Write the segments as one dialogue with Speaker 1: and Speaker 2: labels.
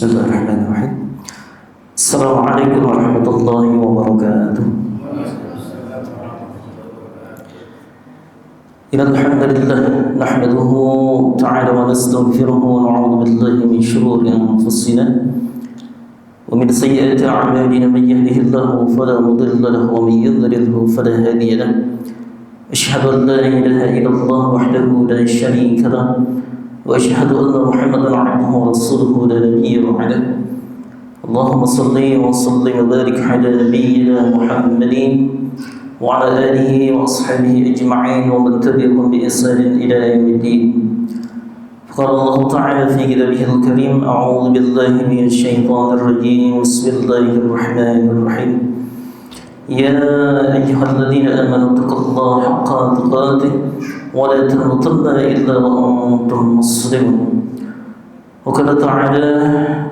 Speaker 1: Bismillahirrahmanirrahim. Assalamualaikum warahmatullahi wabarakatuh. Innal hamdalillah nahmaduhu ta'ala wa nastaghfiruhu wa na'udzu billahi min shururi anfusina wa min sayyiati a'malina man yahdihillahu fala mudilla lahu wa man yudlilhu fala hadiya lahu. Asyhadu an la ilaha illallah wahdahu la syarika lahu وأشهد أن محمدا عبده ورسوله لا نبي بعده. اللهم صل وسلم وبارك على نبينا محمد وعلى آله وأصحابه أجمعين ومن تبعهم بإحسان إلى يوم الدين. قال الله تعالى في كتابه الكريم: أعوذ بالله من الشيطان الرجيم. بسم الله الرحمن الرحيم. يا أيها الذين آمنوا اتقوا الله حق تقاته ولا تموتن إلا وأنتم مسلمون. وقال تعالى: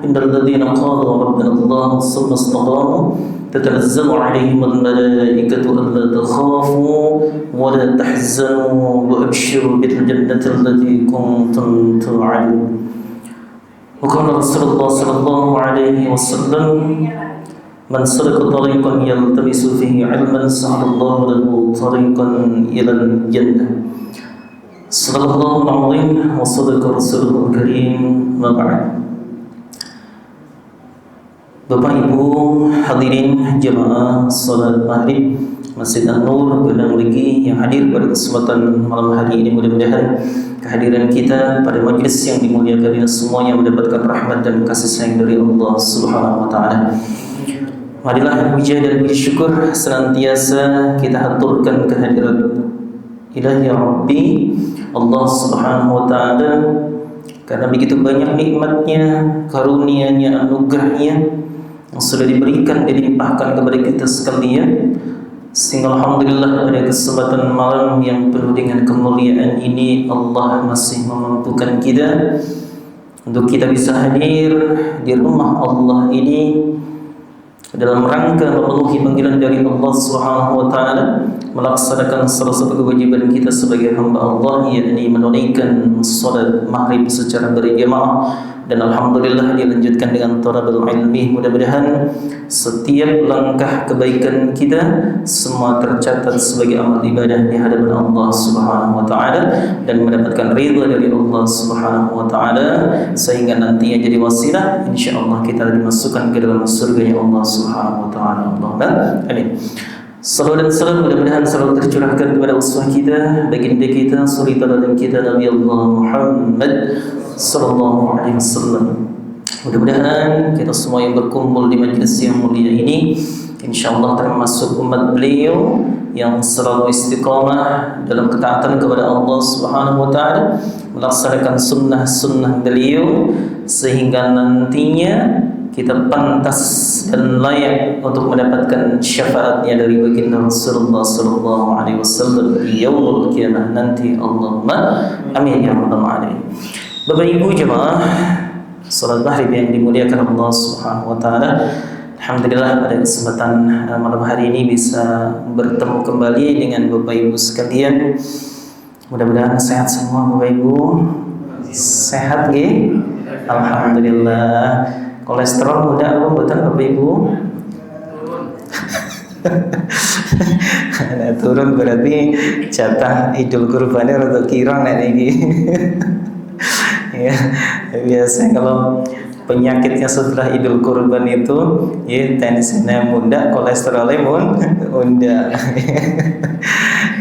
Speaker 1: إن الذين قالوا ربنا الله ثم استقاموا تتنزل عليهم الملائكة ألا تخافوا ولا تحزنوا وأبشروا بالجنة التي كنتم توعدون. وقال رسول الله صلى الله عليه وسلم: من سلك طريقا يلتمس فيه علما سهل الله له طريقا إلى الجنة. Sallallahu alaihi wa sadaqa rasulul karim. Wa ba'd. Bapak Ibu hadirin jemaah salat maghrib Masjid An-Nur Gunung Legi yang hadir pada kesempatan malam hari ini, mudah-mudahan kehadiran kita pada majlis yang dimuliakan ini semuanya mendapatkan rahmat dan kasih sayang dari Allah Subhanahu wa taala. Marilah puja dan puji syukur senantiasa kita haturkan kehadirat Ilahi Rabbi Allah Subhanahu wa taala, karena begitu banyak nikmatnya, karunia-Nya, anugerahnya yang sudah diberikan, dilimpahkan kepada kita sekalian, sehingga alhamdulillah pada kesempatan malam yang penuh dengan kemuliaan ini Allah masih memampukan kita untuk kita bisa hadir di rumah Allah ini dalam rangka memenuhi panggilan dari Allah Subhanahu wa taala, melaksanakan salah satu kewajiban kita sebagai hamba Allah, yakni menunaikan salat maghrib secara berjamaah, dan alhamdulillah dilanjutkan dengan thalabul ilmi. Mudah-mudahan setiap langkah kebaikan kita semua tercatat sebagai amal ibadah di hadapan Allah Subhanahu wa taala dan mendapatkan ridha dari Allah Subhanahu wa taala, sehingga nantinya jadi wasilah insyaallah kita dimasukkan ke dalam surga Allah Subhanahu wa taala. Allahumma amin. Salawat dan salam mudah-mudahan selalu tercurahkan kepada uswah kita, baginda kita, suri teladan kita, Nabi Allah Muhammad sallallahu alaihi wasallam. Mudah-mudahan kita semua yang berkumpul di majlis yang mulia ini insyaallah termasuk umat beliau yang selalu istiqamah dalam ketaatan kepada Allah Subhanahu wa taala, melaksanakan sunnah-sunnah beliau, sehingga nantinya kita pantas dan layak untuk mendapatkan syafaatnya dari baginda Rasulullah sallallahu alaihi wasallam di yaumul qiyamah nanti. Allahumma amin ya rabbal alamin. Bapak Ibu jemaah salat maghrib yang dimuliakan Allah Subhanahu wa taala, alhamdulillah pada kesempatan malam hari ini bisa bertemu kembali dengan Bapak Ibu sekalian. Mudah-mudahan sehat semua Bapak Ibu. Sehat nggih? Alhamdulillah. Kolesterol muda apa mboten Bapak Ibu? Nah, turun berarti jatah Idul Kurbannya rada kira nek iki. Ya, biasa kalau penyakitnya setelah Idul Kurban itu ya tensinya muda, kolesterolnya muda.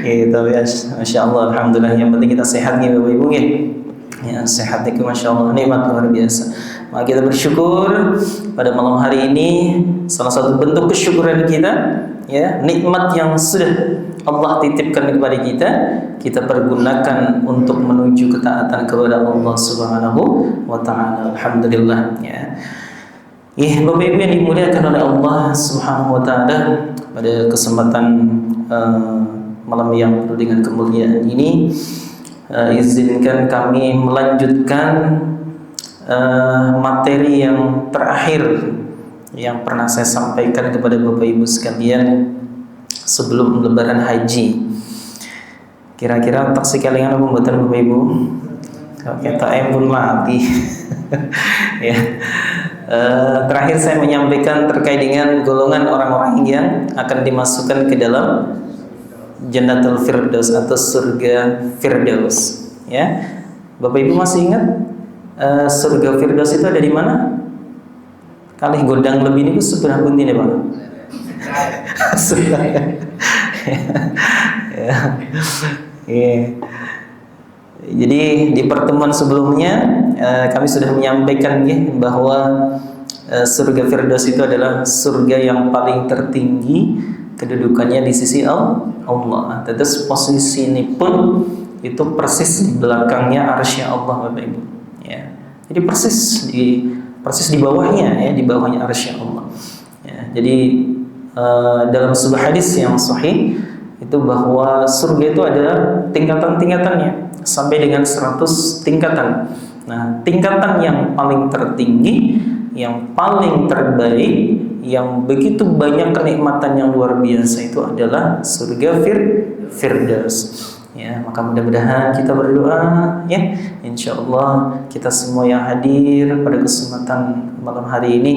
Speaker 1: Ya, tapi Masya Allah, alhamdulillah, yang penting kita sehat nih Bapak Ibu ya. Ya, sehat itu Masya Allah, nikmat luar biasa. Maka kita bersyukur pada malam hari ini, salah satu bentuk kesyukuran kita, ya, nikmat yang sudah Allah titipkan kepada kita, kita pergunakan untuk menuju ketaatan kepada Allah Subhanahu wa taala. Alhamdulillah ya. Bapak Ibu yang dimuliakan oleh Allah Subhanahu wa taala, pada kesempatan malam yang penuh dengan kemuliaan ini, izinkan kami melanjutkan materi yang terakhir yang pernah saya sampaikan kepada Bapak Ibu sekalian sebelum lebaran haji. Kira-kira tak sekalingan apa mboten Bapak Ibu? Kita pun mati. Ya. Terakhir saya menyampaikan terkait dengan golongan orang-orang yang akan dimasukkan ke dalam Jannatul Firdaus atau surga Firdaus. Ya, Bapak Ibu masih ingat surga Firdaus itu ada di mana? Kalih gondang lebih ini seberapa bunti nih Pak? Jadi di pertemuan sebelumnya kami sudah menyampaikan bahwa surga Firdaus itu adalah surga yang paling tertinggi kedudukannya di sisi Allah. Terus posisi ini pun itu persis di belakangnya arsy Allah, Bapak Ibu. Ya. Jadi persis di bawahnya, ya, di bawahnya arsy Allah. Ya. Jadi dalam sebuah hadis yang sahih itu bahwa surga itu ada tingkatan-tingkatannya sampai dengan 100 tingkatan. Nah, tingkatan yang paling tertinggi, yang paling terbaik, yang begitu banyak kenikmatan yang luar biasa itu adalah surga Firdaus. Ya, maka mudah-mudahan kita berdoa, ya, insyaallah kita semua yang hadir pada kesempatan malam hari ini,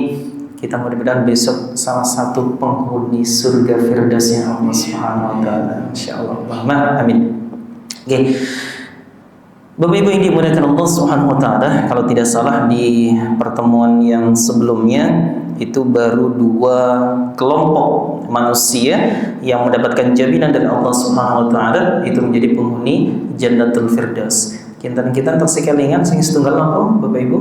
Speaker 1: kita mudah-mudahan besok salah satu penghuni surga Firdausnya Allah Subhanahu wa taala. Insyaallah. Amin. Oke. Bapak Ibu yang dimuliakan Allah Subhanahu wa taala, kalau tidak salah di pertemuan yang sebelumnya itu baru 2 kelompok manusia yang mendapatkan jaminan dari Allah Subhanahu wa taala itu menjadi penghuni Jannatul Firdaus. Kinten-kinten tak sekalingan sing setunggal apa Bapak Ibu?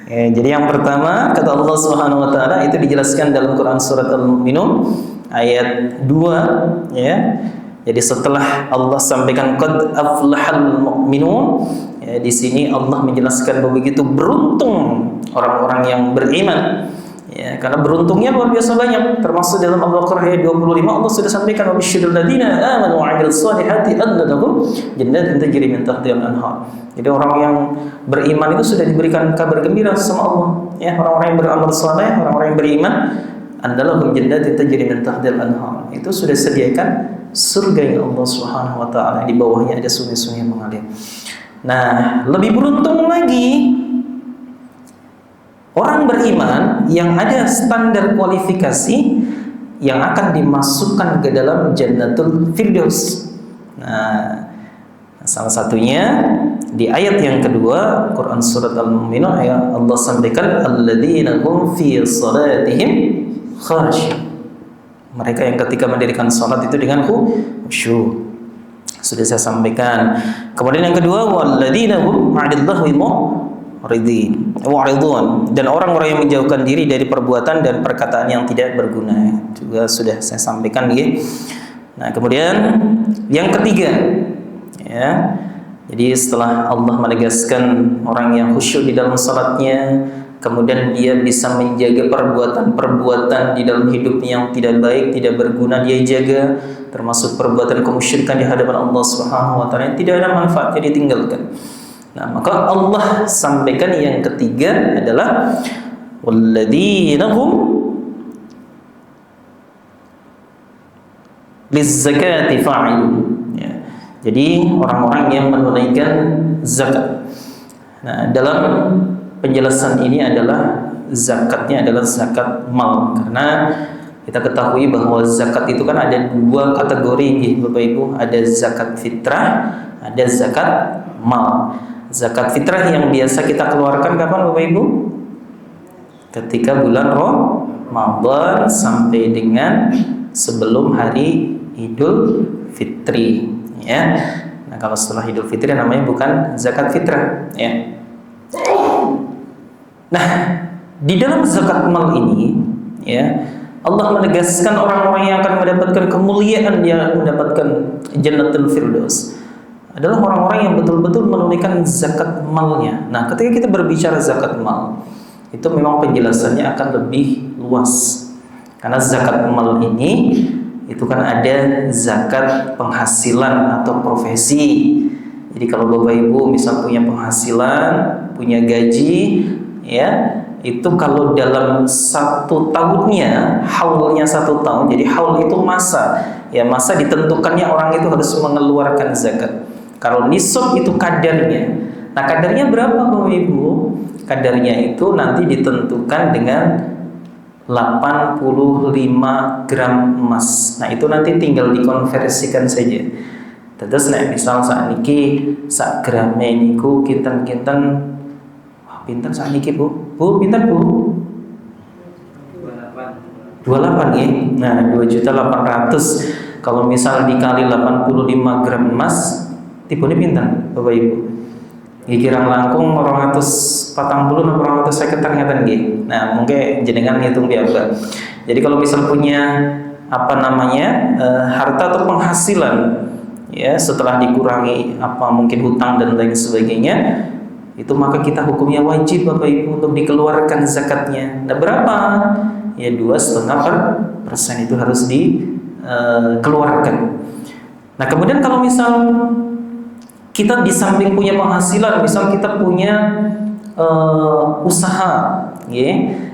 Speaker 1: Ya, jadi yang pertama kata Allah Subhanahu wa taala itu dijelaskan dalam Quran surat Al-Mu'minun ayat 2, ya. Jadi setelah Allah sampaikan qad aflahal mu'minun, ya, di sini Allah menjelaskan bahwa begitu beruntung orang-orang yang beriman. Ya, karena beruntungnya luar biasa banyak, termasuk dalam Al-Baqarah ayat 25 Allah sudah sampaikan wa bisyiril ladzina amanu wa 'amilus solihati anna lahum jannatin tajri min tahtihal anhar. Jadi orang yang beriman itu sudah diberikan kabar gembira sama Allah, ya, orang-orang yang beramal saleh, orang-orang yang beriman adalah jannatin tajri min tahtihal anhar. Itu sudah sediakan surga yang Allah Subhanahu wa taala, di bawahnya ada sungai-sungai yang mengalir. Nah, lebih beruntung lagi orang beriman yang ada standar kualifikasi yang akan dimasukkan ke dalam Jannatul Firdaus. Nah, salah satunya di ayat yang kedua Quran surat Al-Mu'minun, ayat Allah sampaikan alladzina hum fi salatihim khashi'un. Mereka yang ketika mendirikan salat itu dengan khusyuk. Sudah saya sampaikan. Kemudian yang kedua walladzina hum 'anil lahwi mu'ridun, dan orang-orang yang menjauhkan diri dari perbuatan dan perkataan yang tidak berguna, juga sudah saya sampaikan, ya. Nah, kemudian yang ketiga, ya. Jadi setelah Allah menegaskan orang yang khusyuk di dalam salatnya, kemudian dia bisa menjaga perbuatan-perbuatan di dalam hidupnya yang tidak baik, tidak berguna, dia jaga, termasuk perbuatan kemusyrikan di hadapan Allah Subhanahu wa taala yang tidak ada manfaatnya ditinggalkan. Nah, maka Allah sampaikan yang ketiga adalah walladzina hum lizzakati fa'ilun. Ya. Jadi orang-orang yang menunaikan zakat. Nah, dalam penjelasan ini adalah zakatnya adalah zakat mal, karena kita ketahui bahwa zakat itu kan ada 2 kategori, Bapak Ibu, ada zakat fitrah, ada zakat mal. Zakat fitrah yang biasa kita keluarkan kapan Bapak Ibu? Ketika bulan Ramadan sampai dengan sebelum hari Idul Fitri, ya. Nah, kalau setelah Idul Fitri namanya bukan zakat fitrah, ya. Nah, di dalam zakat mal ini, ya, Allah menegaskan orang-orang yang akan mendapatkan kemuliaan, yang mendapatkan Jannatul Firdaus adalah orang-orang yang betul-betul menunaikan zakat malnya. Nah, ketika kita berbicara zakat mal, itu memang penjelasannya akan lebih luas. Karena zakat mal ini itu kan ada zakat penghasilan atau profesi. Jadi kalau Bapak Ibu misal punya penghasilan, punya gaji, ya, itu kalau dalam 1 tahunnya, haulnya 1 tahun. Jadi haul itu masa, ya, masa ditentukannya orang itu harus mengeluarkan zakat. Kalau nisab itu kadarnya. Nah, kadarnya berapa Bapak Ibu? Kadarnya itu nanti ditentukan dengan 85 gram emas. Nah, itu nanti tinggal dikonversikan saja. Terus misal saat niki sak gramnya niku kinten-kinten pinten saat niki Bu? Bu, pinten Bu? 28 ya. Nah, 2.800.000. Kalau misal dikali 85 gram emas, tipune pinten Bapak Ibu? Kirang langkung 240 atau 250 ngeten nggih. Nah, mungkin jenengan ngitung biasa. Jadi kalau misal punya harta atau penghasilan ya setelah dikurangi mungkin hutang dan lain sebagainya, itu maka kita hukumnya wajib Bapak Ibu untuk dikeluarkan zakatnya. Nah, berapa? Ya 2,5% itu harus dikeluarkan. Nah, kemudian kalau misal kita di samping punya penghasilan, misal kita punya usaha, ya.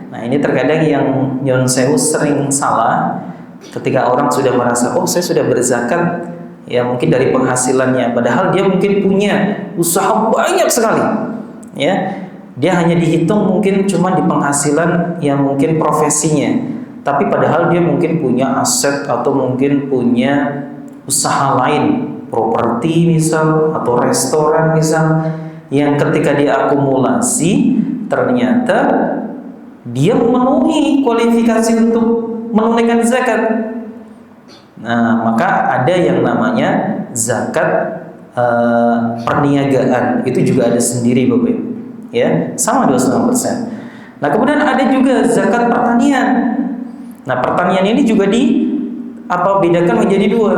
Speaker 1: Nah, ini terkadang yang nyon sewu sering salah ketika orang sudah merasa, oh saya sudah berzakat, ya mungkin dari penghasilannya, padahal dia mungkin punya usaha banyak sekali, ya. Dia hanya dihitung mungkin cuma di penghasilan yang mungkin profesinya, tapi padahal dia mungkin punya aset atau mungkin punya usaha lain, properti misal atau restoran misal, yang ketika dia akumulasi ternyata dia memenuhi kualifikasi untuk menunaikan zakat. Nah, maka ada yang namanya zakat perniagaan, itu juga ada sendiri Bapak Ibu, ya sama 2,5%. Nah, kemudian ada juga zakat pertanian. Nah, pertanian ini juga bedakan menjadi dua.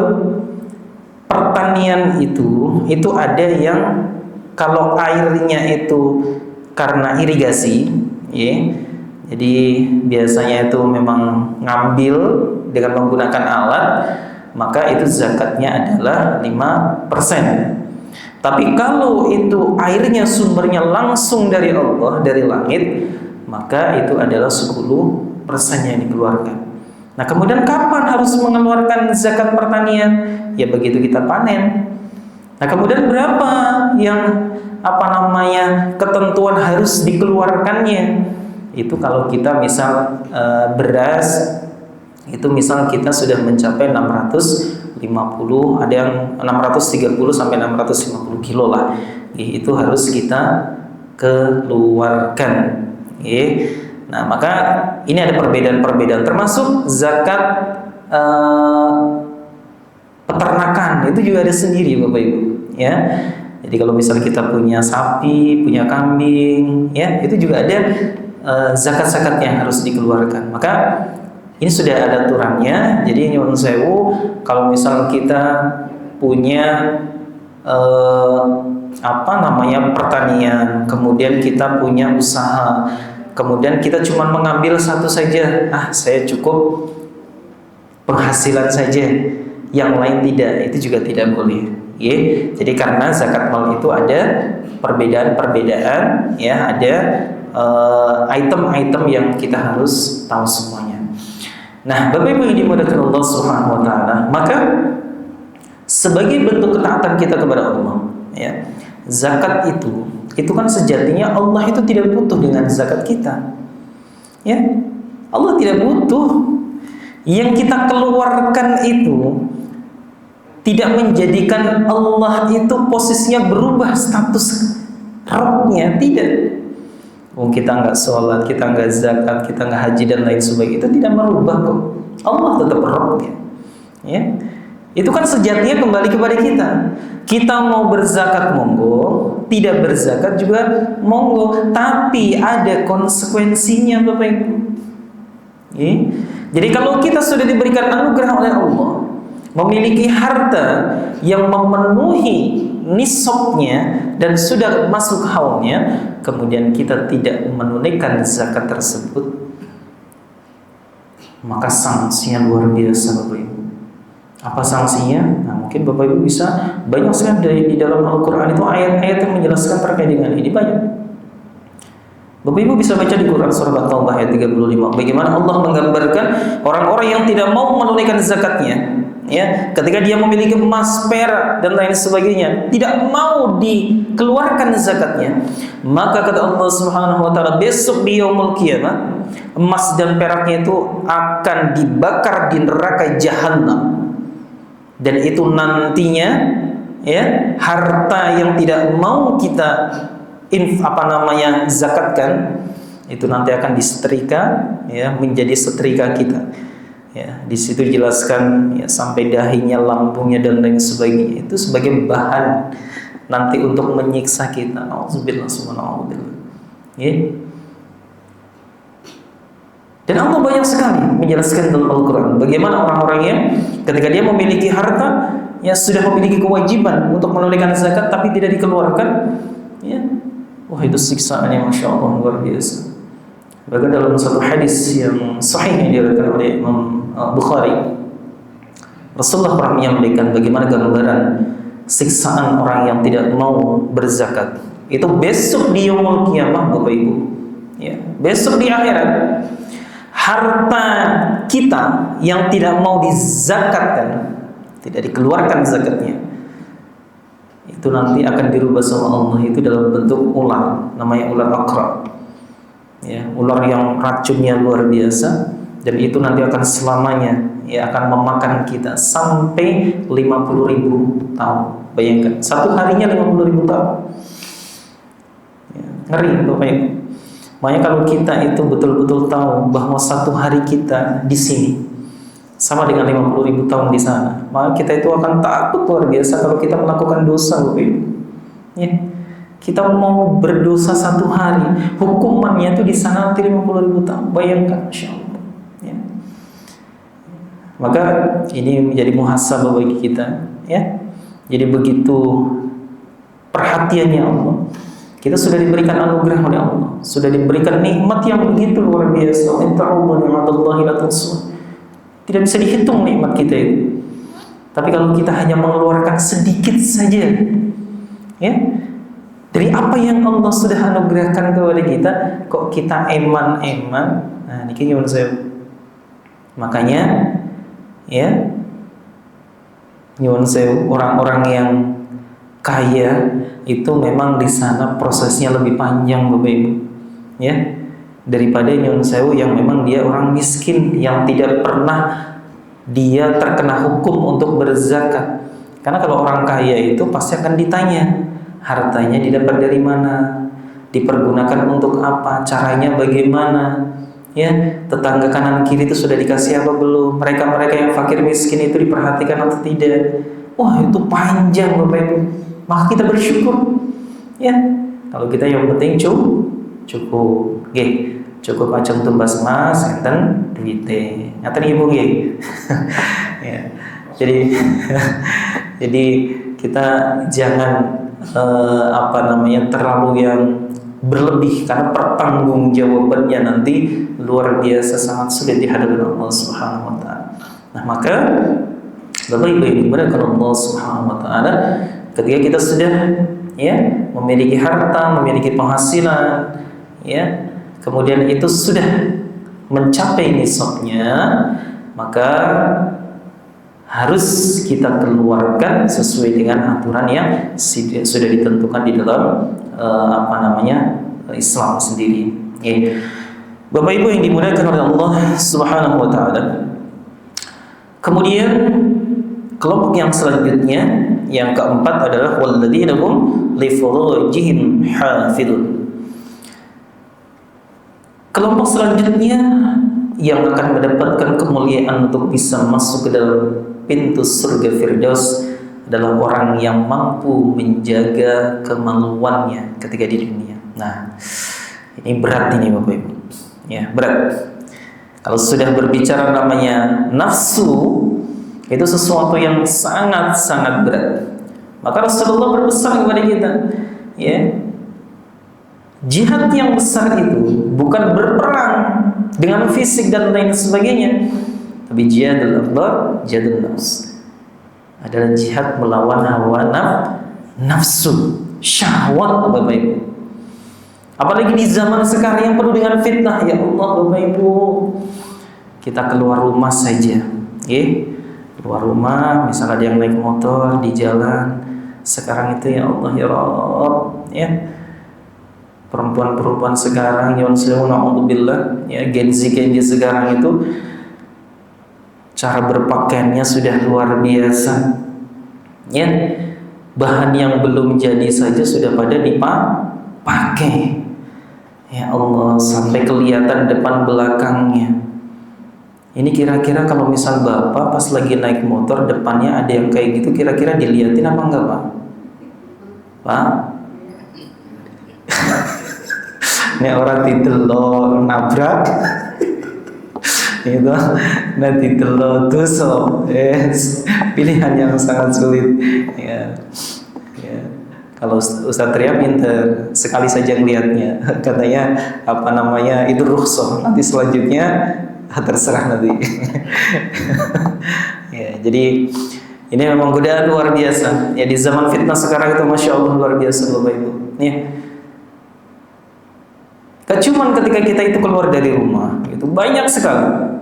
Speaker 1: Pertanian itu ada yang kalau airnya itu karena irigasi, ya. Jadi biasanya itu memang ngambil dengan menggunakan alat, maka itu zakatnya adalah 5%. Tapi kalau itu airnya sumbernya langsung dari Allah, dari langit, maka itu adalah 10% yang dikeluarkan. Nah, kemudian kapan harus mengeluarkan zakat pertanian? Ya begitu kita panen. Nah, kemudian berapa yang ketentuan harus dikeluarkannya? Itu kalau kita misal beras itu misal kita sudah mencapai 650, ada yang 630 sampai 650 kilo lah. Itu harus kita keluarkan. Nah, maka ini ada perbedaan-perbedaan, termasuk zakat peternakan itu juga ada sendiri Bapak Ibu, ya. Jadi kalau misal kita punya sapi, punya kambing, ya itu juga ada zakat-zakat yang harus dikeluarkan. Maka ini sudah ada aturannya. Jadi nyuwun sewu, kalau misal kita punya pertanian, kemudian kita punya usaha, kemudian kita cuma mengambil satu saja, saya cukup penghasilan saja, yang lain tidak, itu juga tidak boleh. Jadi karena zakat mal itu ada perbedaan-perbedaan, ya, ada item-item yang kita harus tahu semuanya. Nah, Bapak Ibu yang dimuliakan Allah Subhanahu wa taala, maka sebagai bentuk ketaatan kita kepada Allah, ya, zakat itu kan sejatinya Allah itu tidak butuh dengan zakat kita. Ya. Allah tidak butuh. Yang kita keluarkan itu tidak menjadikan Allah itu posisinya berubah status Rabbnya, tidak. Kita nggak sholat, kita nggak zakat, kita nggak haji dan lain sebagainya, itu tidak merubah kok. Allah tetap Rabbnya. Ya. Itu kan sejatinya kembali kepada kita. Kita mau berzakat monggo, tidak berzakat juga monggo, tapi ada konsekuensinya Bapak Ibu. Ya. Jadi kalau kita sudah diberikan anugerah oleh Allah, memiliki harta yang memenuhi nisabnya dan sudah masuk haulnya, kemudian kita tidak menunaikan zakat tersebut, maka sanksinya luar biasa Bapak Ibu. Apa sanksinya? Nah, mungkin Bapak Ibu bisa banyak sekali di dalam Al-Quran itu ayat-ayat yang menjelaskan terkait dengan ini, banyak. Bapak Ibu bisa baca di Quran surah At-Taubah ayat 35, bagaimana Allah menggambarkan orang-orang yang tidak mau menunaikan zakatnya. ya, ketika dia memiliki emas, perak dan lain sebagainya, tidak mau dikeluarkan zakatnya, maka kata Allah Subhanahu wa taala, besok di yaumul qiyamah emas dan peraknya itu akan dibakar di neraka jahanam. Dan itu nantinya, ya, harta yang tidak mau kita zakatkan, itu nanti akan disetrika, ya, menjadi setrika kita. Ya, di situ jelaskan, ya, sampai dahinya, lambungnya dan lain sebagainya, itu sebagai bahan nanti untuk menyiksa kita. Auzubillah subhanahu. Ya. Dan Allah banyak sekali menjelaskan dalam Al-Quran bagaimana orang-orang yang ketika dia memiliki harta, ya, sudah memiliki kewajiban untuk menunaikan zakat tapi tidak dikeluarkan, ya, wah, itu siksaannya Masya Allah luar biasa. Bahkan dalam satu hadis yang sahih yang diriwayatkan oleh Imam Bukhari, Rasulullah pernah menyampaikan bagaimana gambaran siksaan orang yang tidak mau berzakat. Itu besok di yaumul qiyamah, Bapak Ibu. Ya, besok di akhirat, harta kita yang tidak mau dizakatkan, tidak dikeluarkan zakatnya, itu nanti akan dirubah sama Allah, itu dalam bentuk ular, namanya ular akra. Ya, ular yang racunnya luar biasa, dan itu nanti akan selamanya, ya, akan memakan kita sampai 50.000 tahun. Bayangkan, satu harinya 50.000 tahun. Ya, ngeri Bapak Ibu. Makanya kalau kita itu betul-betul tahu bahwa satu hari kita di sini sama dengan 50.000 tahun di sana, maka kita itu akan takut luar biasa kalau kita melakukan dosa, Bapak Ibu. Ya. Kita mau berdosa satu hari, hukumannya itu di sana 50.000 tahun. Bayangkan, Masya Allah. Ya. Maka ini menjadi muhasabah bagi kita, ya. Jadi begitu perhatiannya Allah. Kita sudah diberikan anugerah oleh Allah, sudah diberikan nikmat yang begitu luar biasa. Tidak bisa dihitung nikmat kita itu. Tapi kalau kita hanya mengeluarkan sedikit saja, ya, dari apa yang Allah sudah anugerahkan kepada kita, kok kita eman-eman. Nah, ini nyuwun sewu. Makanya, ya, nyuwun sewu, orang-orang yang kaya itu memang di sana prosesnya lebih panjang, Bapak Ibu. Ya, daripada nyuwun sewu yang memang dia orang miskin yang tidak pernah dia terkena hukum untuk berzakat. Karena kalau orang kaya itu pasti akan ditanya, hartanya didapat dari mana, dipergunakan untuk apa, caranya bagaimana, ya, tetangga kanan kiri itu sudah dikasih apa belum, mereka-mereka yang fakir miskin itu diperhatikan atau tidak. Wah, itu panjang, Bapak Ibu. Maka kita bersyukur, ya, kalau kita yang penting cukup, cukup acung tumbas mas, enten duite, ngaten Ibu nggih. Ya. Jadi kita jangan terlalu yang berlebih, karena pertanggungjawabannya nanti luar biasa sangat sulit di hadapan Allah Subhanahu wa taala. Nah, maka Bapak Ibu yang dimuliakan Allah Subhanahu wa taala, ketika kita sudah, ya, memiliki harta, memiliki penghasilan, ya, kemudian itu sudah mencapai nisabnya, maka harus kita keluarkan sesuai dengan aturan yang sudah ditentukan di dalam Islam sendiri. Ya. Bapak Ibu yang dimuliakan oleh Allah Subhanahu wa taala. Kemudian kelompok yang selanjutnya, yang keempat adalah walladzina hum li furujihim hafidun. Kelompok selanjutnya yang akan mendapatkan kemuliaan untuk bisa masuk ke dalam pintu surga Firdaus adalah orang yang mampu menjaga kemaluannya ketika di dunia. Nah, ini berat ini Bapak Ibu. Ya, berat. Kalau sudah berbicara namanya nafsu, itu sesuatu yang sangat-sangat berat. Maka Rasulullah berpesan kepada kita, ya, jihad yang besar itu bukan berperang dengan fisik dan lain sebagainya, tapi jihadul akbar, jihadul nafs, adalah jihad melawan hawa nafsu, syahwat, Bapak Ibu. Apalagi di zaman sekarang yang penuh dengan fitnah, ya Allah Bapak Ibu, kita keluar rumah saja, keluar rumah, misalnya ada yang naik motor di jalan. Sekarang itu ya Allah ya Rabb, ya perempuan-perempuan sekarang yang na'udzubillah, ya Gen Z sekarang itu cara berpakaiannya sudah luar biasa, ya bahan yang belum jadi saja sudah pada dipakai, ya Allah, sampai kelihatan depan belakangnya. Ini kira-kira kalau misal bapak pas lagi naik motor depannya ada yang kayak gitu, kira-kira diliatin apa enggak pak? Pak? Ini orang titelo nabrak itu nanti telo tusuk, pilihan yang sangat sulit, ya. Kalau Ustadz Ria pinter, sekali saja ngelihatnya, katanya apa namanya itu rukhsah, nanti selanjutnya terserah nanti. Ya, jadi ini memang godaan luar biasa. Ya di zaman fitnah sekarang itu masya Allah luar biasa Bapak Ibu. Ya. Cuman ketika kita itu keluar dari rumah, itu banyak sekali.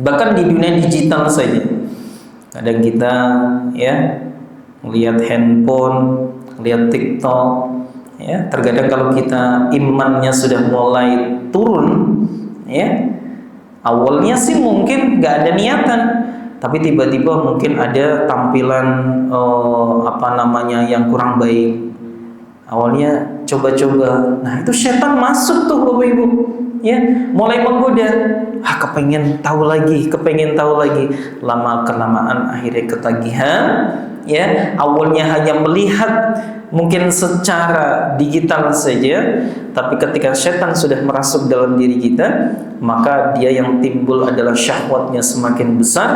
Speaker 1: Bahkan di dunia digital saja, kadang kita ya melihat handphone, lihat TikTok, ya terkadang kalau kita imannya sudah mulai turun, ya awalnya sih mungkin nggak ada niatan, tapi tiba-tiba mungkin ada tampilan apa namanya yang kurang baik. Awalnya coba-coba, nah itu setan masuk tuh Bapak Ibu, ya mulai menggoda, kepengen tahu lagi, lama kelamaan akhirnya ketagihan. Ya, awalnya hanya melihat mungkin secara digital saja, tapi ketika setan sudah merasuk dalam diri kita, maka dia yang timbul adalah syahwatnya semakin besar,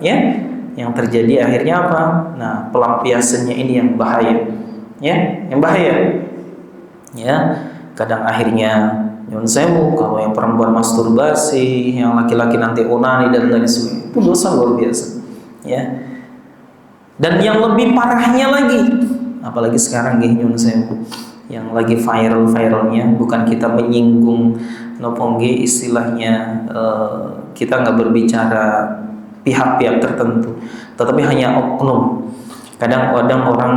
Speaker 1: ya. Yang terjadi akhirnya apa? Nah, pelampiasannya ini yang bahaya, ya, yang bahaya. Ya, kadang akhirnya nyun sewu, kalau yang perempuan masturbasi, yang laki-laki nanti onani dan lain sebagainya, itu dosa luar biasa, ya. Dan yang lebih parahnya lagi, apalagi sekarang nyun sewu, yang lagi viral-viralnya, bukan kita menyinggung nopongge istilahnya, kita nggak berbicara pihak-pihak tertentu, tetapi hanya oknum. Kadang-kadang orang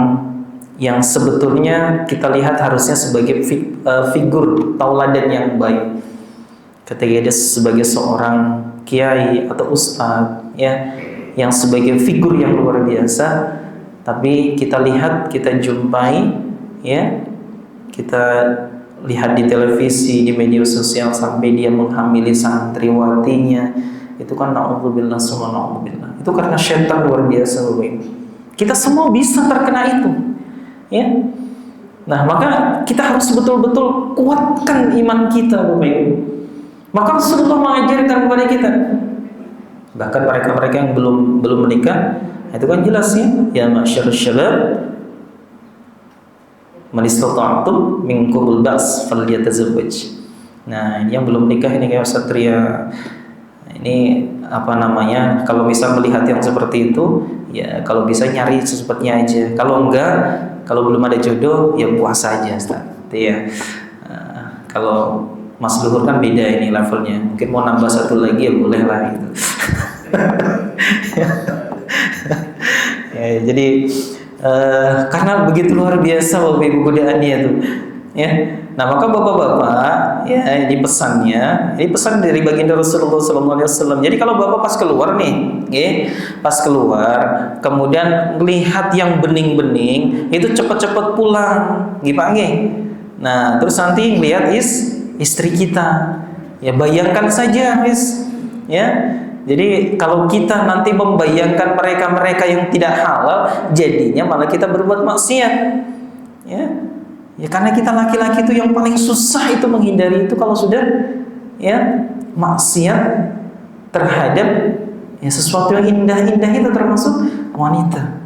Speaker 1: yang sebetulnya kita lihat harusnya sebagai figur tauladan yang baik, ketika dia sebagai seorang kiai atau ustadz, ya, yang sebagai figur yang luar biasa, tapi kita lihat, kita jumpai, ya, kita lihat di televisi, di media sosial sampai dia menghamili santriwatinya, itu kan na'udzubillah summa na'udzubillah. Itu karena syaitan luar biasa, Bapak Ibu. Kita semua bisa terkena itu, ya. Nah, maka kita harus betul-betul kuatkan iman kita, Bapak Ibu. Maka Rasulullah mengajarkan kepada kita, bahkan mereka-mereka yang belum menikah, itu kan jelas ya, ya masyarul syabab man istata'tum minkumul ba's falyatazawwaj. Nah, ini yang belum nikah ini kayak Satria. Ini apa namanya? Kalau bisa melihat yang seperti itu, ya kalau bisa nyari secepatnya aja. Kalau enggak, kalau belum ada jodoh, ya puasa aja, Ustaz. Ya. Kalau Mas Luhur kan beda ini levelnya. Mungkin mau nambah satu lagi ya boleh lah gitu. Ya, jadi karena begitu luar biasa Bapak Ibu godaannya tuh, ya. Nah, maka bapak-bapak, ya, ini pesannya, ini pesan dari baginda Rasulullah SAW. Jadi kalau bapak pas keluar nih, ya, pas keluar, kemudian melihat yang bening-bening, itu cepat-cepat pulang, gitu. Nah, terus nanti melihat istri kita, ya bayangkan saja, ya. Jadi kalau kita nanti membayangkan mereka-mereka yang tidak halal, jadinya malah kita berbuat maksiat, ya. Ya karena kita laki-laki itu yang paling susah itu menghindari itu kalau sudah ya maksiat terhadap ya sesuatu yang indah-indah itu termasuk wanita.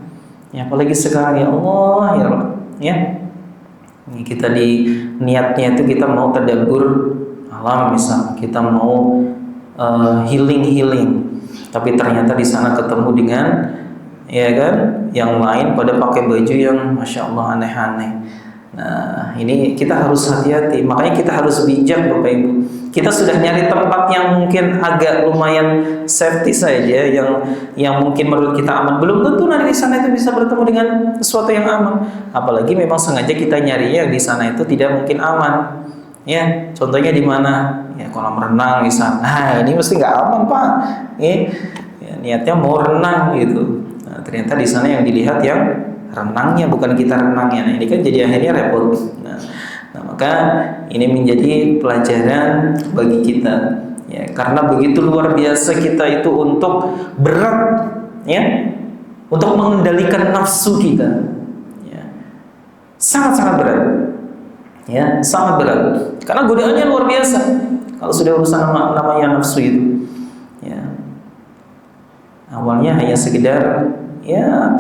Speaker 1: Ya apalagi sekarang ya Allah ya. Ini kita di niatnya itu kita mau tadabbur alam, misal kita mau healing, tapi ternyata di sana ketemu dengan ya kan yang lain pada pakai baju yang masya Allah aneh-aneh. Nah, ini kita harus hati-hati. Makanya kita harus bijak, Bapak Ibu. kita sudah nyari tempat yang mungkin agak lumayan safety saja, yang mungkin menurut kita aman. Belum tentu nanti di sana itu bisa bertemu dengan sesuatu yang aman. Apalagi memang sengaja kita nyari yang di sana itu tidak mungkin aman. Ya, contohnya di mana? Ya, kolam renang di sana. Nah, ini mesti nggak aman, Pak. Ya, niatnya mau renang gitu. Nah, ternyata di sana yang dilihat yang renangnya, bukan kita renangnya. Nah, ini kan jadi akhirnya repot. Nah, maka ini menjadi pelajaran bagi kita, ya, karena begitu luar biasa kita itu untuk berat, ya, untuk mengendalikan nafsu kita, ya, sangat-sangat berat, ya, sangat berat, karena godaannya luar biasa. Kalau sudah urusan namanya nafsu itu, ya, awalnya hanya sekedar, ya,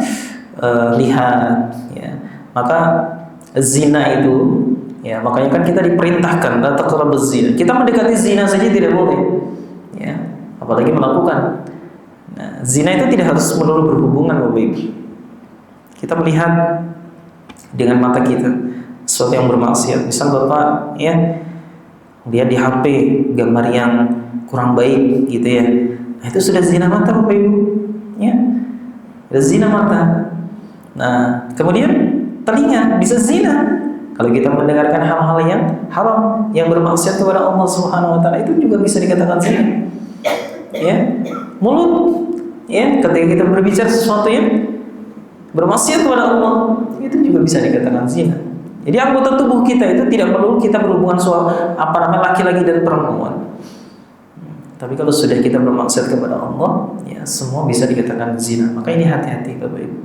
Speaker 1: lihat, ya, maka zina itu, ya, makanya kan kita diperintahkan la taqrabuz zina. Kita mendekati zina saja tidak boleh, ya, apalagi melakukan. Nah, zina itu tidak harus melulu berhubungan, Bapak Ibu. Kita melihat dengan mata kita sesuatu yang bermaksiat. Misal Bapak, ya, lihat di HP gambar yang kurang baik gitu, ya. Nah, itu sudah zina mata, Bapak Ibu, ya. Sudah zina mata. Nah, kemudian telinga bisa zina. Kalau kita mendengarkan hal-hal yang haram, yang bermaksiat kepada Allah Subhanahu wa taala, itu juga bisa dikatakan zina. Ya. Mulut, ya, ketika kita berbicara sesuatu yang bermaksiat kepada Allah, itu juga bisa dikatakan zina. Jadi anggota tubuh kita itu tidak perlu kita berhubungan laki-laki dan perempuan. Tapi kalau sudah kita bermaksiat kepada Allah, ya, semua bisa dikatakan zina. Maka ini hati-hati, Bapak Ibu.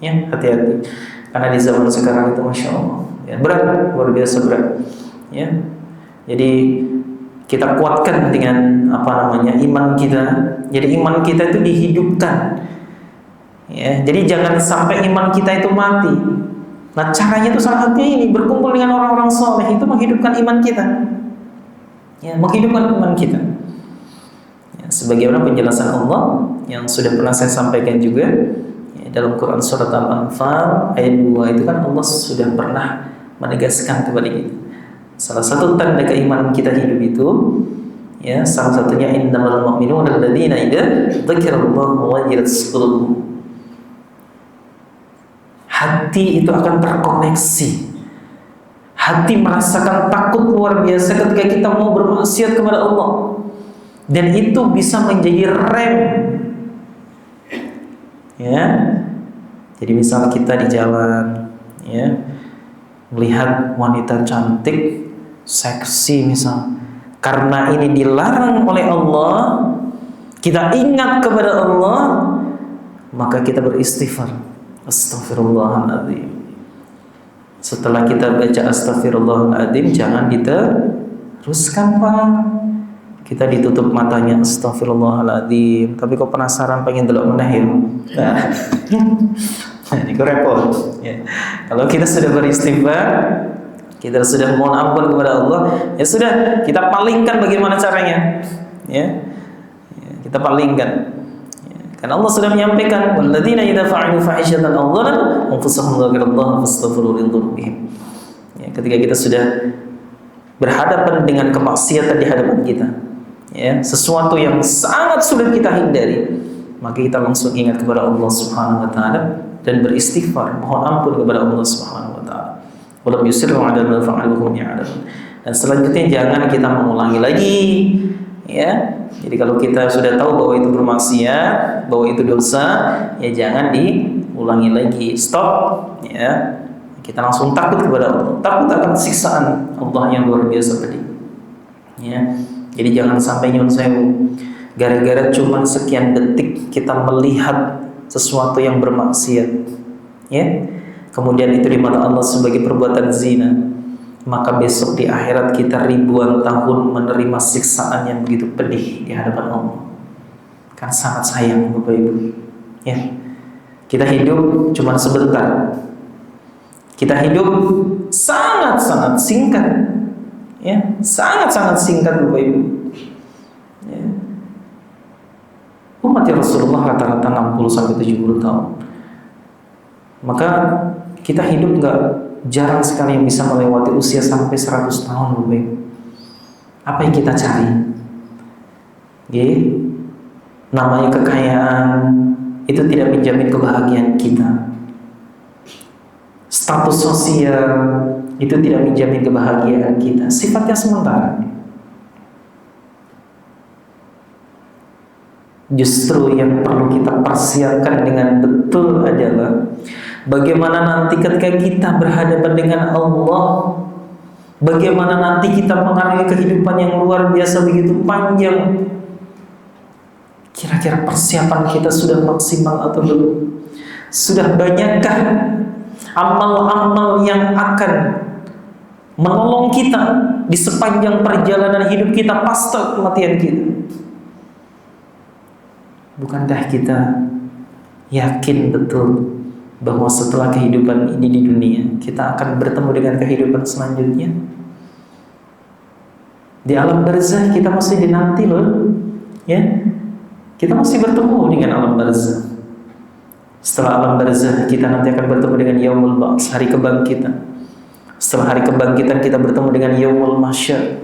Speaker 1: Ya, hati-hati. Karena di zaman sekarang itu Masya Allah, ya, berat, luar biasa berat, ya. Jadi kita kuatkan dengan iman kita. Jadi iman kita itu dihidupkan, ya. Jadi jangan sampai iman kita itu mati. Nah, caranya itu salah satunya ini, berkumpul dengan orang-orang soleh itu menghidupkan iman kita, ya, menghidupkan iman kita, ya, sebagaimana penjelasan Allah yang sudah pernah saya sampaikan juga, ya, dalam Quran surat Al-Anfal ayat 2 itu kan Allah sudah pernah menegaskan kepada kita salah satu tanda keimanan kita hidup itu, ya, salah satunya innamal mu'minuna alladzina idza dzakirallahu wajilat qulubuhum. Hati itu akan terkoneksi. Hati merasakan takut luar biasa ketika kita mau bermaksiat kepada Allah. Dan itu bisa menjadi rem. Ya. Jadi misal kita di jalan, ya, melihat wanita cantik, seksi misal. Karena ini dilarang oleh Allah, kita ingat kepada Allah, maka kita beristighfar. Astaghfirullahaladzim. Setelah kita baca astaghfirullahaladzim, jangan diteruskan, Pak. Kita ditutup matanya, astaghfirullahaladzim, tapi kok penasaran pengen delok meneh ya. Nah, ini kok repot, ya. Kalau kita sudah beristighfar, kita sudah mohon ampun kepada Allah, ya sudah, kita palingkan bagaimana caranya, ya, kita palingkan. Karena Allah sudah menyampaikan, walladzina idza fa'alu fahishatan aw dzalamu anfusahum dzakarallaha fastaghfiru lidzunubihim. Ya, ketika kita sudah berhadapan dengan kemaksiatan di hadapan kita, ya, sesuatu yang sangat sulit kita hindari, maka kita langsung ingat kepada Allah Subhanahu wa taala dan beristighfar, mohon ampun kepada Allah Subhanahu wa taala. Walam yusirru 'ala ma fa'alu wa hum ya'lamun. Dan selanjutnya jangan kita mengulangi lagi, ya. Jadi kalau kita sudah tahu bahwa itu bermaksiat, bahwa itu dosa, ya jangan diulangi lagi. Stop, ya. Kita langsung takut kepada Allah, takut akan siksaan Allah yang luar biasa pedih, ya. Jadi jangan sampai nyun sewu gara-gara cuma sekian detik kita melihat sesuatu yang bermaksiat, ya, kemudian itu di mata Allah sebagai perbuatan zina, maka besok di akhirat kita ribuan tahun menerima siksaan yang begitu pedih di hadapan Allah. Kan sangat sayang, Bapak Ibu, ya. Kita hidup cuma sebentar. Kita hidup sangat-sangat singkat, ya, sangat-sangat singkat, Bapak Ibu, ya. Umat Rasulullah rata-rata 60-70 tahun. Maka kita hidup jarang sekali yang bisa melewati usia sampai 100 tahun, Bapak Ibu. Apa yang kita cari? Namanya kekayaan itu tidak menjamin kebahagiaan kita. Status sosial itu tidak menjamin kebahagiaan kita. Sifatnya sementara. Justru yang perlu kita persiapkan dengan betul adalah bagaimana nanti ketika kita berhadapan dengan Allah, bagaimana nanti kita mengalami kehidupan yang luar biasa begitu panjang. Kira-kira persiapan kita sudah maksimal atau belum? Sudah banyakkah amal-amal yang akan menolong kita di sepanjang perjalanan hidup kita pasca kematian kita? Bukankah kita yakin betul bahwa setelah kehidupan ini di dunia kita akan bertemu dengan kehidupan selanjutnya? Di alam barzah kita masih dinanti loh, ya. Kita masih bertemu dengan alam barzah. Setelah alam barzah kita nanti akan bertemu dengan yaumul ba'ts, hari kebangkitan. Setelah hari kebangkitan kita bertemu dengan yaumul mahsyar.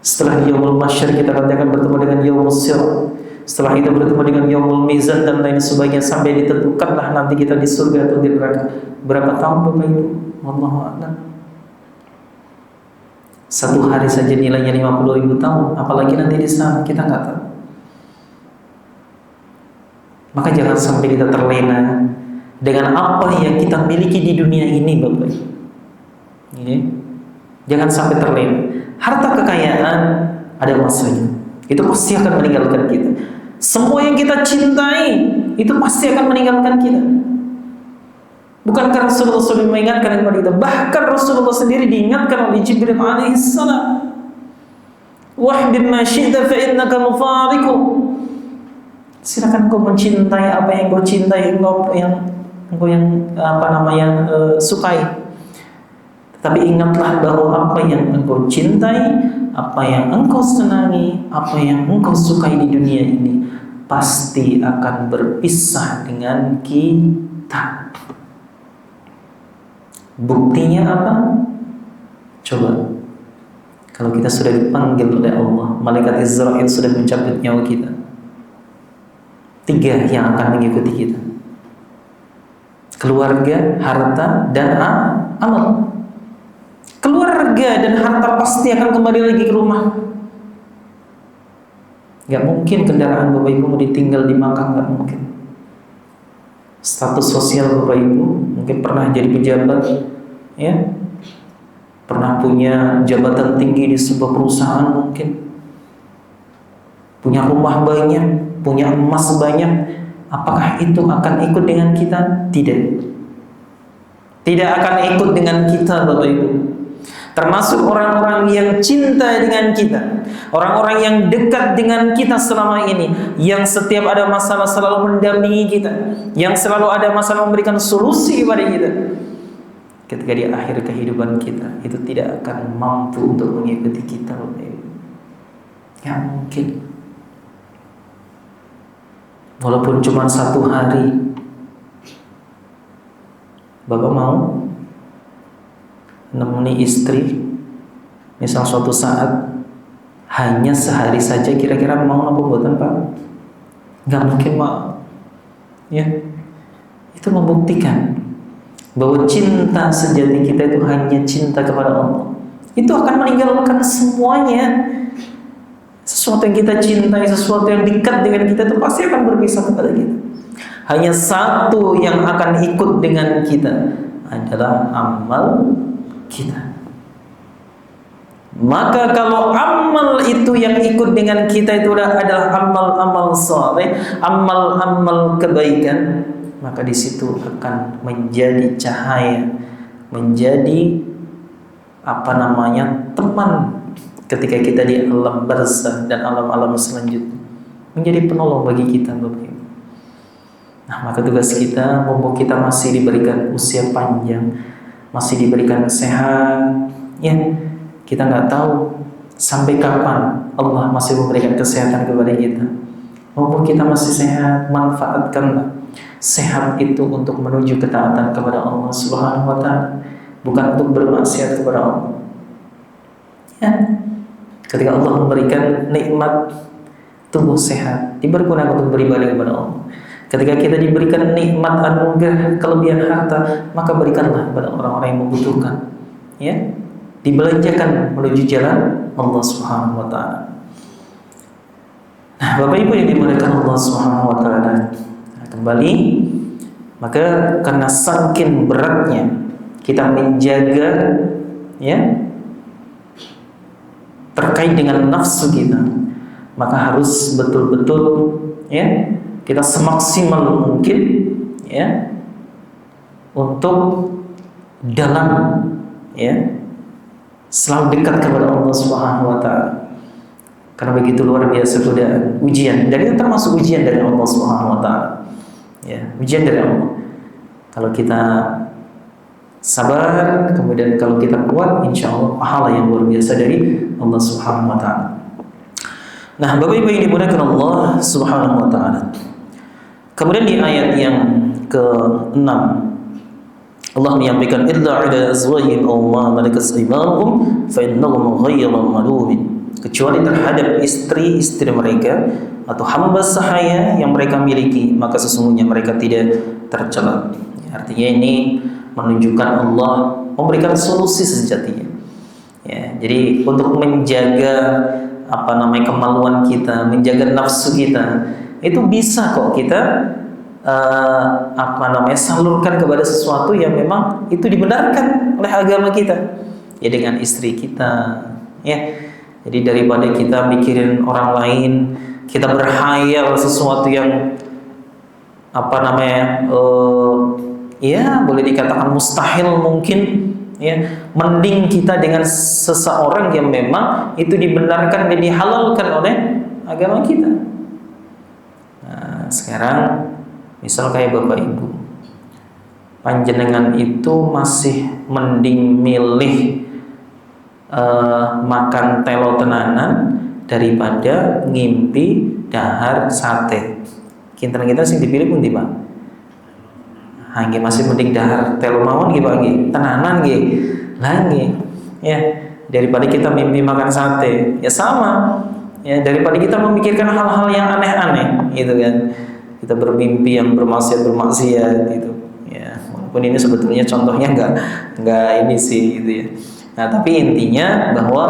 Speaker 1: Setelah yaumul mahsyar kita nanti akan bertemu dengan yaumul sirat. Setelah itu bertemu dengan yaumul mizan dan lain sebagainya sampai ditentukanlah nanti kita di surga atau di neraka. Berapa tahun Bapak Ibu? Wallahu a'lam. Satu hari saja nilainya 50.000 tahun, apalagi nanti di sana kita nggak tahu. Maka jangan sampai kita terlena dengan apa yang kita miliki di dunia ini, Bapak Ibu. Jangan sampai terlena. Harta kekayaan ada masanya. Itu pasti akan meninggalkan kita. Semua yang kita cintai itu pasti akan meninggalkan kita. Bukankah Rasulullah SAW mengingatkan kepada kita? Bahkan Rasulullah sendiri diingatkan oleh Jibril alaihissalam, "Wahbib ma syi'ta fa innaka mufariqu." Silakan kau mencintai apa yang kau cintai, engkau yang sukai. Tapi ingatlah bahwa apa yang engkau cintai, apa yang engkau senangi, apa yang engkau sukai di dunia ini pasti akan berpisah dengan kita. Buktinya apa? Coba, kalau kita sudah dipanggil oleh Allah, malaikat Israil sudah mencabut nyawa kita, 3 yang akan mengikuti kita: keluarga, harta, dan amal. Keluarga dan harta pasti akan kembali lagi ke rumah. Gak mungkin kendaraan Bapak Ibu mau ditinggal di makam, gak mungkin. Status sosial Bapak Ibu mungkin pernah jadi pejabat, ya, pernah punya jabatan tinggi di sebuah perusahaan, mungkin punya rumah banyak, punya emas banyak. Apakah itu akan ikut dengan kita? Tidak. Tidak akan ikut dengan kita, Bapak Ibu. Termasuk orang-orang yang cinta dengan kita, orang-orang yang dekat dengan kita selama ini, yang setiap ada masalah selalu mendampingi kita, yang selalu ada masalah memberikan solusi kepada kita. Ketika di akhir kehidupan kita, itu tidak akan mampu untuk mengikuti kita. Ya mungkin, walaupun cuma 1 hari. Bapak mau menemani istri, misal suatu saat hanya sehari saja, kira-kira mau apa buatan Pak? Nggak mungkin mau. Ya, itu membuktikan bahwa cinta sejati kita itu hanya cinta kepada Allah. Itu akan meninggalkan semuanya. Sesuatu yang kita cintai, sesuatu yang dekat dengan kita itu pasti akan berpisah kepada kita. Hanya satu yang akan ikut dengan kita adalah amal kita. Maka kalau amal itu yang ikut dengan kita itu adalah amal-amal saleh, amal-amal kebaikan, maka di situ akan menjadi cahaya, menjadi teman ketika kita di alam barzah dan alam-alam selanjutnya, menjadi penolong bagi kita, Bapak Ibu. Nah, maka tugas kita, mumpung kita masih diberikan usia panjang, masih diberikan sehat, ya, kita nggak tahu sampai kapan Allah masih memberikan kesehatan kepada kita. Mumpung kita masih sehat, manfaatkanlah sehat itu untuk menuju ketaatan kepada Allah Subhanahu wa Ta'ala, bukan untuk bermaksiat kepada Allah. Ya. Ketika Allah memberikan nikmat tubuh sehat, dipergunakan untuk beribadah kepada Allah. Ketika kita diberikan nikmat anugerah kelebihan harta, maka berikanlah kepada orang-orang yang membutuhkan. Ya, dibelanjakan menuju jalan Allah Subhanahu wa taala. Nah, Bapak Ibu yang dimuliakan Allah Subhanahu wa taala, kembali, maka karena saking beratnya kita menjaga ya terkait dengan nafsu kita, maka harus betul-betul ya kita semaksimal mungkin ya untuk dalam ya selalu dekat kepada Allah Subhanahu wa taala. Karena begitu luar biasa godaan, ujian, dan itu termasuk ujian dari Allah Subhanahu wa taala. Ya, ujian dari Allah. Kalau kita sabar, kemudian kalau kita kuat, insya Allah pahala yang luar biasa dari Allah Subhanahu wa taala. Nah, Bapak Ibu yang dimuliakan Allah Subhanahu wa taala. Kemudian di ayat yang ke-6 Allah menyampaikan illa ala azwajihim aw ma malakat aymanuhum fa innahum ghayru malumin, kecuali terhadap istri-istri mereka atau hamba sahaya yang mereka miliki, maka sesungguhnya mereka tidak tercela. Artinya ini menunjukkan Allah memberikan solusi sejatinya. Ya, jadi untuk menjaga kemaluan kita, menjaga nafsu kita, itu bisa kok kita salurkan kepada sesuatu yang memang itu dibenarkan oleh agama kita. Ya, dengan istri kita, ya. Jadi daripada kita mikirin orang lain, kita berhayal sesuatu yang ya boleh dikatakan mustahil mungkin, ya, mending kita dengan seseorang yang memang itu dibenarkan dan dihalalkan oleh agama kita. Nah, sekarang misal kayak Bapak Ibu, panjenengan itu masih mending milih makan telo tenanan daripada ngimpi dahar sate. Kinten-kinten sing dipilih pun di Pak. Hangge masih mending dahar telo mawon nggih Pak nggih, tenanan nggih. Lah nggih. Ya, daripada kita mimpi makan sate. Ya sama. Ya, daripada kita memikirkan hal-hal yang aneh-aneh gitu kan. Kita bermimpi yang bermaksiat gitu. Ya, walaupun ini sebetulnya contohnya enggak ini sih gitu ya. Nah, tapi intinya bahwa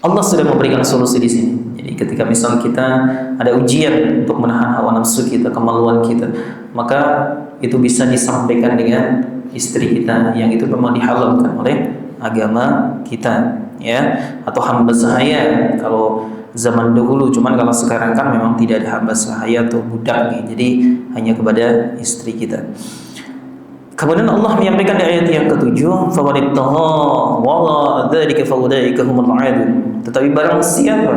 Speaker 1: Allah sudah memberikan solusi di sini. Jadi ketika misal kita ada ujian untuk menahan hawa nafsu kita, kemaluan kita, maka itu bisa disampaikan dengan istri kita yang itu memang dihalalkan oleh agama kita, ya, atau hamba sahaya kalau zaman dahulu. Cuman kalau sekarang kan memang tidak ada hamba sahaya atau budak nih. Jadi hanya kepada istri kita. Kemudian Allah menyampaikan di ayat yang ke-7, "Famanibtagha wara dzalika faulaika humul 'adun." Tetapi barang siapa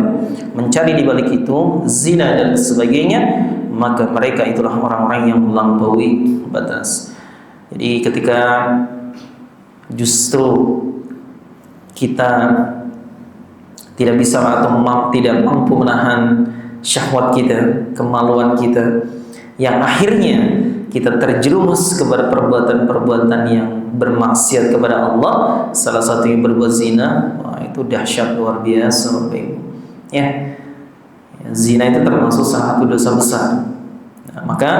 Speaker 1: mencari di balik itu zina dan sebagainya, maka mereka itulah orang-orang yang melampaui batas. Jadi ketika justru kita tidak bisa atau tidak mampu menahan syahwat kita, kemaluan kita, yang akhirnya kita terjerumus kepada perbuatan-perbuatan yang bermaksiat kepada Allah, salah satunya berbuat zina. Wah, itu dahsyat luar biasa, Bapak Ibu. Ya, zina itu termasuk salah satu dosa besar. Nah, maka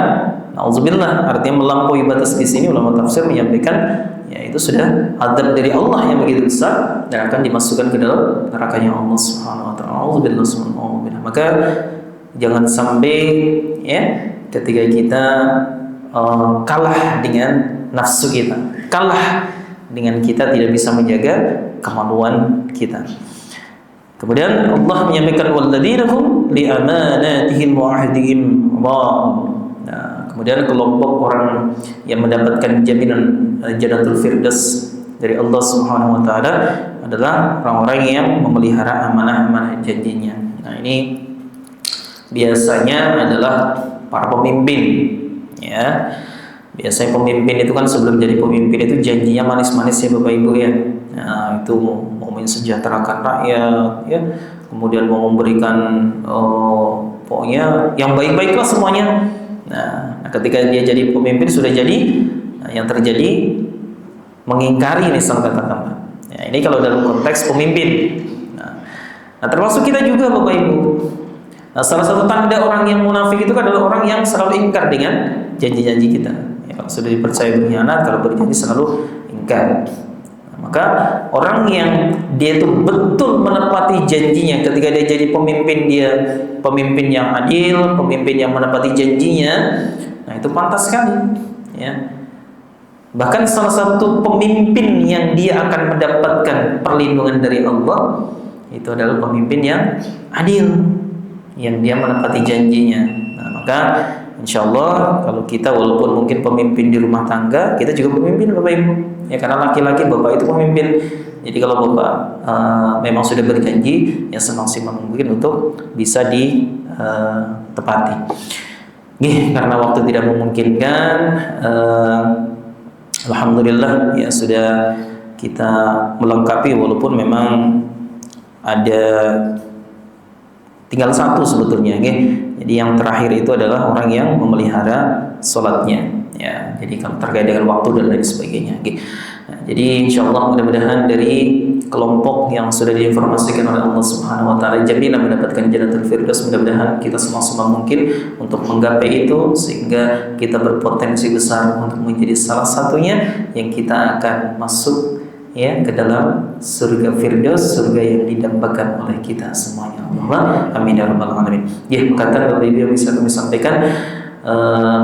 Speaker 1: nauzubillah, artinya melampaui batas di sini ulama tafsir menyampaikan, ya itu sudah azab dari Allah yang begitu besar dan akan dimasukkan ke dalam nerakanya Allah Subhanahu wa taala. Nauzubillah subhanahu wa ta'ala. Maka jangan sampai ya ketika kita kalah dengan nafsu kita, kalah dengan kita tidak bisa menjaga kemaluan kita. Kemudian Allah menyampaikan walladzina hum li amanatihim wa ahdihim ra'un. Nah, kemudian kelompok orang yang mendapatkan jaminan Jannatul Firdaus dari Allah Subhanahu wa taala adalah orang-orang yang memelihara amanah-amanah janjinya. Nah, ini biasanya adalah para pemimpin. Ya, biasanya pemimpin itu kan sebelum jadi pemimpin itu janjinya manis-manis ya Bapak Ibu ya. Nah, itu mau mensejahterakan rakyat ya, kemudian mau memberikan pokoknya yang baik-baik lah semuanya. Nah, ketika dia jadi pemimpin sudah jadi, nah, yang terjadi mengingkari misal katakanlah. Ya, ini kalau dalam konteks pemimpin. Nah, termasuk kita juga Bapak Ibu. Nah, salah satu tanda orang yang munafik itu adalah orang yang selalu ingkar dengan janji-janji kita. Ya, kalau sudah dipercaya berkhianat, kalau berjanji selalu ingkar. Nah, maka orang yang dia itu betul menepati janjinya ketika dia jadi pemimpin, dia pemimpin yang adil, pemimpin yang menepati janjinya, nah itu pantas sekali. Ya. Bahkan salah satu pemimpin yang dia akan mendapatkan perlindungan dari Allah itu adalah pemimpin yang adil, yang dia menepati janjinya. Nah, maka insya Allah kalau kita walaupun mungkin pemimpin di rumah tangga, kita juga pemimpin Bapak Ibu. Ya, karena laki-laki Bapak itu pemimpin. Jadi kalau Bapak memang sudah berjanji, ya semaksimal mungkin untuk bisa ditepati. Karena waktu tidak memungkinkan, alhamdulillah ya sudah kita melengkapi, walaupun memang ada tinggal satu sebetulnya. Jadi yang terakhir itu adalah orang yang memelihara sholatnya. Ya, jadi kalau terkait dengan waktu dan lain sebagainya. Nah, jadi insyaallah mudah-mudahan dari kelompok yang sudah diinformasikan oleh Allah Subhanahu wa taala jaminan mendapatkan Jannatul Firdaus, mudah-mudahan kita semaksimal mungkin untuk menggapai itu sehingga kita berpotensi besar untuk menjadi salah satunya yang kita akan masuk ya ke dalam surga Firdaus, surga yang didambakan oleh kita semuanya. Allah amin ya rabbal alamin. Ya, perkataan Bapak Ibu yang bisa kami sampaikan,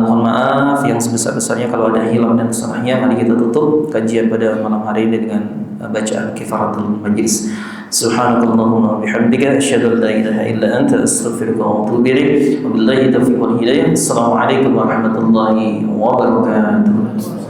Speaker 1: mohon maaf yang sebesar-besarnya kalau ada hilang dan salahnya. Mari kita tutup kajian pada malam hari ini dengan bacaan kifaratul majlis. Subhanakallahumma wa bihamdika asyhadu an la ilaha illa anta astaghfiruka wa atubu ilaik. Wabillahi taufiq wal hidayah. Assalamualaikum warahmatullahi wabarakatuh.